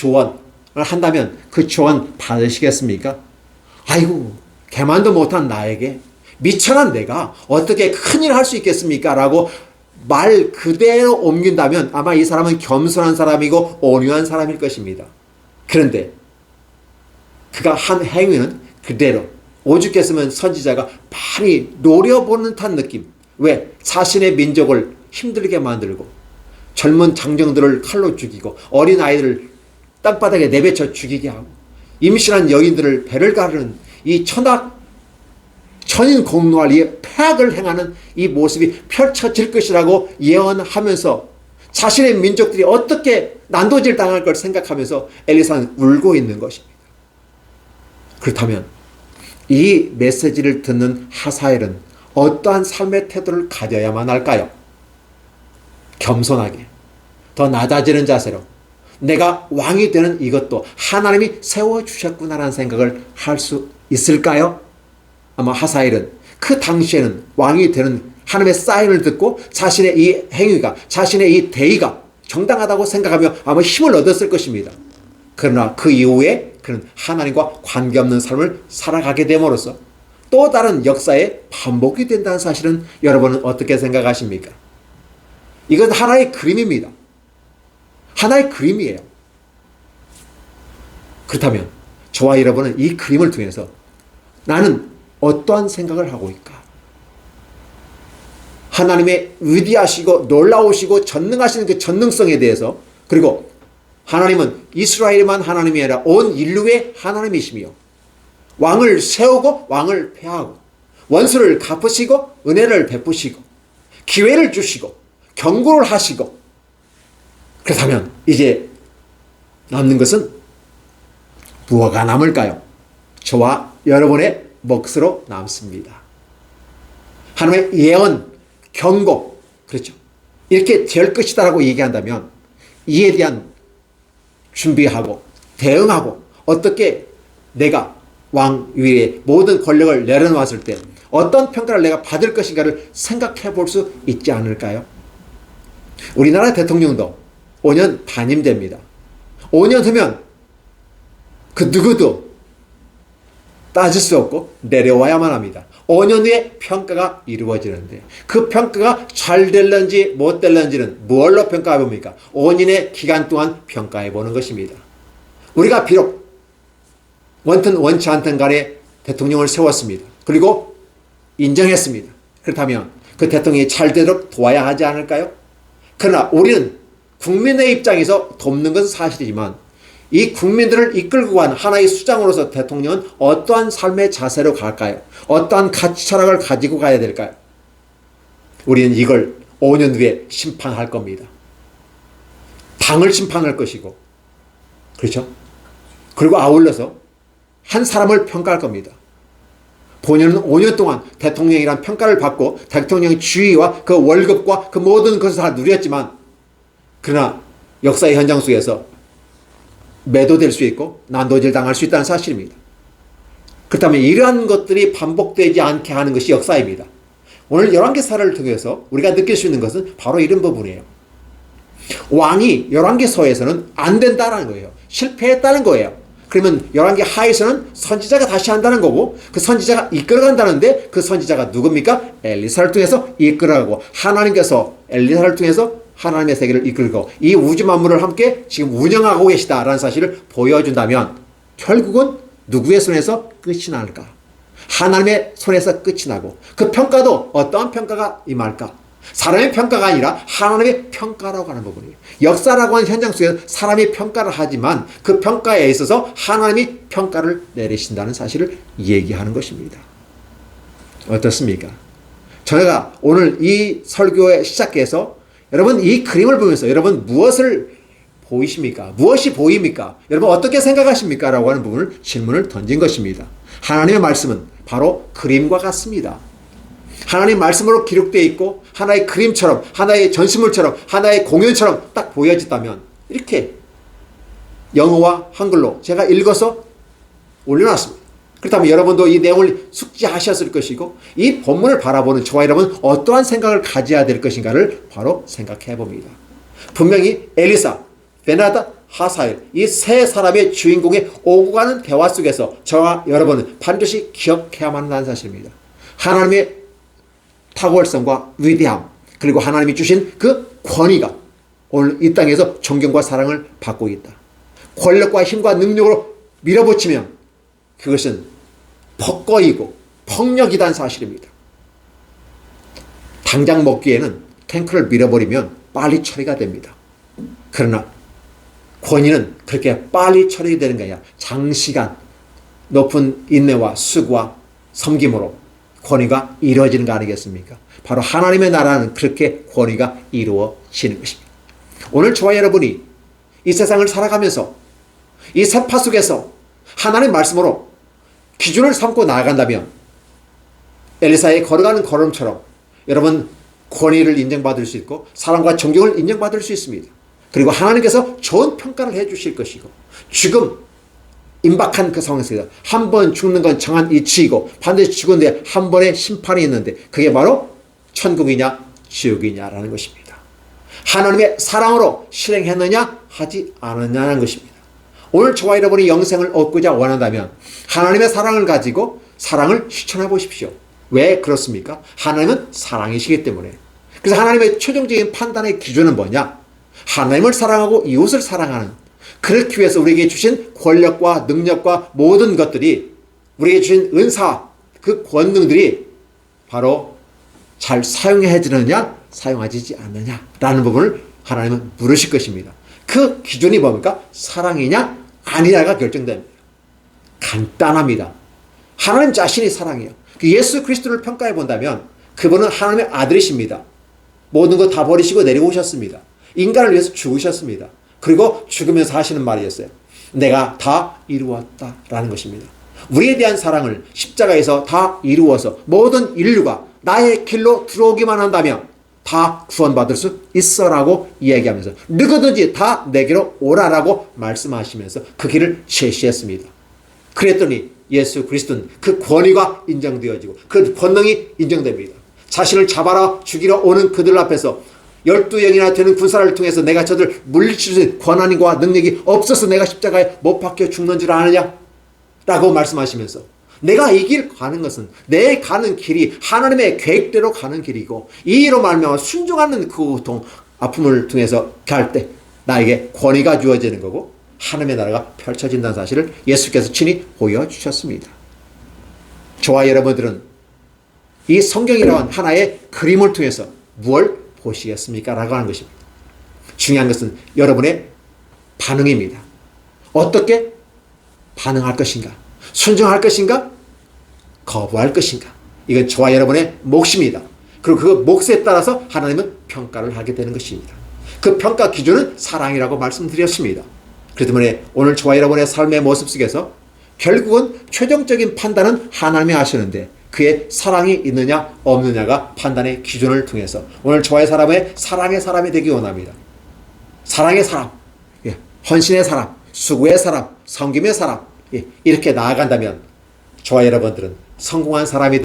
조언을 한다면 그 조언 받으시겠습니까? 아이고, 개만도 못한 나에게 미천한 내가 어떻게 큰일 할 수 있겠습니까? 라고 말 그대로 옮긴다면 아마 이 사람은 겸손한 사람이고 온유한 사람일 것입니다. 그런데 그가 한 행위는 그대로 오죽했으면 선지자가 많이 노려보는 듯한 느낌. 왜? 자신의 민족을 힘들게 만들고 젊은 장정들을 칼로 죽이고 어린아이들을 땅바닥에 내뱉어 죽이게 하고 임신한 여인들을 배를 가르는 이 천인공노할 폐악을 행하는 이 모습이 펼쳐질 것이라고 예언하면서 자신의 민족들이 어떻게 난도질 당할 걸 생각하면서 엘리사는 울고 있는 것입니다. 그렇다면 이 메시지를 듣는 하사엘은 어떠한 삶의 태도를 가져야만 할까요? 겸손하게, 더 낮아지는 자세로 내가 왕이 되는 이것도 하나님이 세워주셨구나라는 생각을 할 수 있을까요? 아마 하사엘은 그 당시에는 왕이 되는 하나님의 사인을 듣고 자신의 이 행위가, 자신의 이 대의가 정당하다고 생각하며 아마 힘을 얻었을 것입니다. 그러나 그 이후에 그는 하나님과 관계없는 삶을 살아가게 됨으로써 또 다른 역사의 반복이 된다는 사실은 여러분은 어떻게 생각하십니까? 이건 하나의 그림입니다. 하나의 그림이에요. 그렇다면 저와 여러분은 이 그림을 통해서 나는 어떠한 생각을 하고 있을까? 하나님의 위대하시고 놀라우시고 전능하시는 그 전능성에 대해서, 그리고 하나님은 이스라엘만 하나님이 아니라 온 인류의 하나님이시며 왕을 세우고 왕을 폐하고 원수를 갚으시고 은혜를 베푸시고 기회를 주시고 경고를 하시고, 그렇다면 이제 남는 것은 무엇가 남을까요? 저와 여러분의 몫으로 남습니다. 하나님의 예언, 경고, 그렇죠. 이렇게 될 것이다라고 얘기한다면 이에 대한 준비하고 대응하고 어떻게 내가 왕 위에 모든 권력을 내려놓았을 때 어떤 평가를 내가 받을 것인가를 생각해 볼 수 있지 않을까요? 우리나라 대통령도 5년 단임됩니다. 5년 후면 그 누구도 따질 수 없고 내려와야만 합니다. 5년 후에 평가가 이루어지는데 그 평가가 잘 될런지 못 될런지는 무엇로 평가해 봅니까? 5년의 기간 동안 평가해 보는 것입니다. 우리가 비록 원튼 원치 않든 간에 대통령을 세웠습니다. 그리고 인정했습니다. 그렇다면 그 대통령이 잘 되도록 도와야 하지 않을까요? 그러나 우리는 국민의 입장에서 돕는 것은 사실이지만 이 국민들을 이끌고 간 하나의 수장으로서 대통령은 어떠한 삶의 자세로 갈까요? 어떠한 가치 철학을 가지고 가야 될까요? 우리는 이걸 5년 후에 심판할 겁니다. 당을 심판할 것이고, 그렇죠? 그리고 아울러서 한 사람을 평가할 겁니다. 본인은 5년 동안 대통령이란 평가를 받고 대통령의 지위와 그 월급과 그 모든 것을 다 누렸지만, 그러나 역사의 현장 속에서 매도될 수 있고 난도질 당할 수 있다는 사실입니다. 그렇다면 이러한 것들이 반복되지 않게 하는 것이 역사입니다. 오늘 열왕기사를 통해서 우리가 느낄 수 있는 것은 바로 이런 부분이에요. 왕이 열왕기서에서는 안 된다는 거예요. 실패했다는 거예요. 그러면 열왕기 하에서는 선지자가 다시 한다는 거고, 그 선지자가 이끌어간다는데 그 선지자가 누굽니까? 엘리사를 통해서 이끌어가고, 하나님께서 엘리사를 통해서 하나님의 세계를 이끌고 이 우주 만물을 함께 지금 운영하고 계시다라는 사실을 보여준다면 결국은 누구의 손에서 끝이 날까? 하나님의 손에서 끝이 나고, 그 평가도 어떠한 평가가 임할까? 사람의 평가가 아니라 하나님의 평가라고 하는 부분이에요. 역사라고 하는 현장 속에서 사람이 평가를 하지만 그 평가에 있어서 하나님이 평가를 내리신다는 사실을 얘기하는 것입니다. 어떻습니까? 저희가 오늘 이 설교에 시작해서 여러분 이 그림을 보면서 여러분 무엇을 보이십니까? 무엇이 보입니까? 여러분 어떻게 생각하십니까? 라고 하는 부분을 질문을 던진 것입니다. 하나님의 말씀은 바로 그림과 같습니다. 하나님 말씀으로 기록되어 있고 하나의 그림처럼, 하나의 전시물처럼, 하나의 공연처럼 딱 보여졌다면 이렇게 영어와 한글로 제가 읽어서 올려놨습니다. 그렇다면 여러분도 이 내용을 숙지하셨을 것이고 이 본문을 바라보는 저와 여러분 어떠한 생각을 가져야 될 것인가를 바로 생각해 봅니다. 분명히 엘리사, 베나다, 하사엘, 이 세 사람의 주인공의 오고 가는 대화 속에서 저와 여러분은 반드시 기억해야만 한다는 사실입니다. 하나님의 탁월성과 위대함, 그리고 하나님이 주신 그 권위가 오늘 이 땅에서 존경과 사랑을 받고 있다. 권력과 힘과 능력으로 밀어붙이면 그것은 폭거이고 폭력이란 사실입니다. 당장 먹기에는 탱크를 밀어버리면 빨리 처리가 됩니다. 그러나 권위는 그렇게 빨리 처리되는 게 아니라 장시간 높은 인내와 수고와 섬김으로 권위가 이루어지는 거 아니겠습니까? 바로 하나님의 나라는 그렇게 권위가 이루어지는 것입니다. 오늘 저와 여러분이 이 세상을 살아가면서 이 세파 속에서 하나님의 말씀으로 기준을 삼고 나아간다면 엘리사의 걸어가는 걸음처럼 여러분 권위를 인정받을 수 있고 사랑과 존경을 인정받을 수 있습니다. 그리고 하나님께서 좋은 평가를 해 주실 것이고 지금 임박한 그 상황에서 한 번 죽는 건 정한 이치이고 반드시 죽은데 한 번의 심판이 있는데 그게 바로 천국이냐 지옥이냐라는 것입니다. 하나님의 사랑으로 실행했느냐 하지 않았냐는 것입니다. 오늘 저와 여러분이 영생을 얻고자 원한다면 하나님의 사랑을 가지고 사랑을 실천해 보십시오. 왜 그렇습니까? 하나님은 사랑이시기 때문에. 그래서 하나님의 최종적인 판단의 기준은 뭐냐? 하나님을 사랑하고 이웃을 사랑하는, 그렇기 위해서 우리에게 주신 권력과 능력과 모든 것들이, 우리에게 주신 은사, 그 권능들이 바로 잘 사용해지느냐 사용하지 않느냐라는 부분을 하나님은 물으실 것입니다. 그 기준이 뭡니까? 사랑이냐 아니냐가 결정됩니다. 간단합니다. 하나님 자신이 사랑이에요. 예수 그리스도를 평가해 본다면 그분은 하나님의 아들이십니다. 모든 거 다 버리시고 내려오셨습니다. 인간을 위해서 죽으셨습니다. 그리고 죽으면서 하시는 말이었어요. 내가 다 이루었다라는 것입니다. 우리에 대한 사랑을 십자가에서 다 이루어서 모든 인류가 나의 길로 들어오기만 한다면 다 구원받을 수 있어라고 이야기하면서 누구든지 다 내게로 오라라고 말씀하시면서 그 길을 제시했습니다. 그랬더니 예수 그리스도는 그 권위가 인정되어지고 그 권능이 인정됩니다. 자신을 잡아라 죽이러 오는 그들 앞에서 12영이나 되는 군사를 통해서 내가 저들 물리칠 수 있는 권한과 능력이 없어서 내가 십자가에 못 박혀 죽는 줄 아느냐? 라고 말씀하시면서 내가 이 길 가는 것은 내 가는 길이 하나님의 계획대로 가는 길이고 이로 말미암아 순종하는 그 고통, 아픔을 통해서 갈 때 나에게 권위가 주어지는 거고 하나님의 나라가 펼쳐진다는 사실을 예수께서 친히 보여주셨습니다. 저와 여러분들은 이 성경이라는 하나의 그림을 통해서 무엇을 보시겠습니까? 라고 하는 것입니다. 중요한 것은 여러분의 반응입니다. 어떻게 반응할 것인가? 순종할 것인가? 거부할 것인가? 이건 저와 여러분의 몫입니다. 그리고 그 몫에 따라서 하나님은 평가를 하게 되는 것입니다. 그 평가 기준은 사랑이라고 말씀드렸습니다. 그렇기 때문에 오늘 저와 여러분의 삶의 모습 속에서 결국은 최종적인 판단은 하나님이 하시는데 그의 사랑이 있느냐 없느냐가 판단의 기준을 통해서 오늘 저와의 사람의 사랑의 사람이 되기 원합니다. 사랑의 사람, 헌신의 사람, 수고의 사람, 섬김의 사람, 이렇게 나아간다면 저와 여러분들은 성공한 사람이